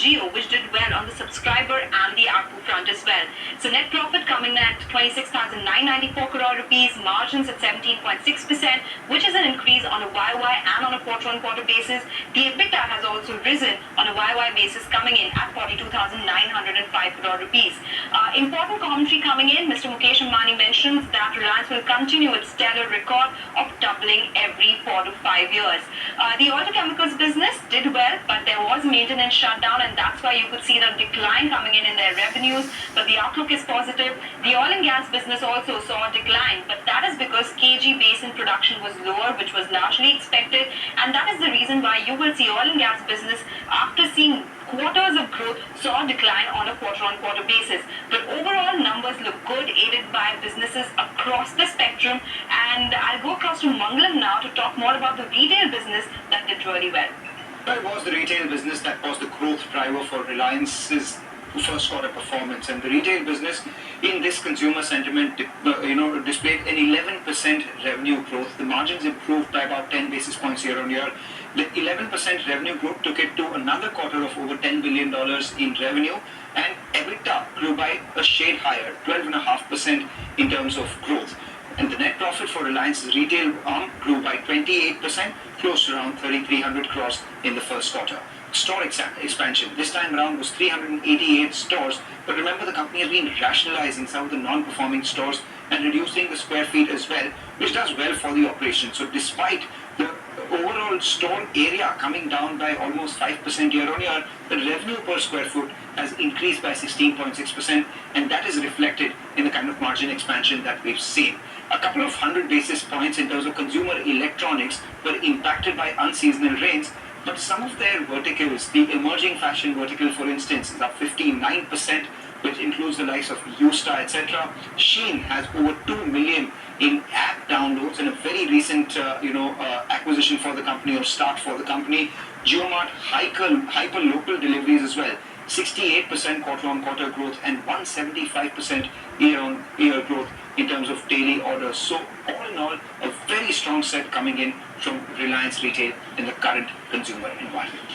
Jio, which did well on the subscriber and the ARPU front as well. So net profit coming at 26,994 crore rupees, margins at 17.6%, which is an increase on a YY and on a quarter-on-quarter basis. The EBITDA has also risen on a YY basis, coming in at 42,905 crore rupees. Important commentary coming in. Mr. Mukesh Ambani mentions that Reliance will continue its stellar record of doubling every 4 to 5 years. The oil to chemicals business did well, but there was maintenance shutdown, and that's why you could see the decline coming in their revenues. But the outlook is positive. The oil and gas business also saw a decline, but that is because KG basin production was lower, which was largely expected, and that is the reason why you will see oil and gas business, after seeing quarters of growth, saw a decline on a quarter-on-quarter basis. But overall, numbers look good, aided by businesses across the spectrum. And I'll go across to Mangalam now to talk more about the retail business that did really well. It was the retail business that was the growth driver for Reliance's first quarter performance, and the retail business in this consumer sentiment displayed an 11% revenue growth. The margins improved by about 10 basis points year on year. The 11% revenue growth took it to another quarter of over $10 billion in revenue, and EBITDA grew by a shade higher, 12.5% in terms of growth. And the net profit for Reliance's retail arm grew by 28%, close to around 3,300 crores in the first quarter. Store expansion this time around was 388 stores, but remember, the company has been rationalizing some of the non-performing stores and reducing the square feet as well, which does well for the operation. So despite the overall store area coming down by almost 5% year on year, the revenue per square foot has increased by 16.6%, and that is reflected in the kind of margin expansion that we've seen. A couple of 100 basis points in terms of consumer electronics were impacted by unseasonal rains, but some of their verticals, the emerging fashion vertical, for instance, is up 59%, which includes the likes of Yousta, etc. Shein has over 2 million in app downloads, and a very recent acquisition for the company, or start for the company. JioMart, hyper local deliveries as well. 68% quarter-on-quarter growth and 175% year-on-year growth in terms of daily orders. So all in all, a very strong set coming in from Reliance Retail in the current consumer environment.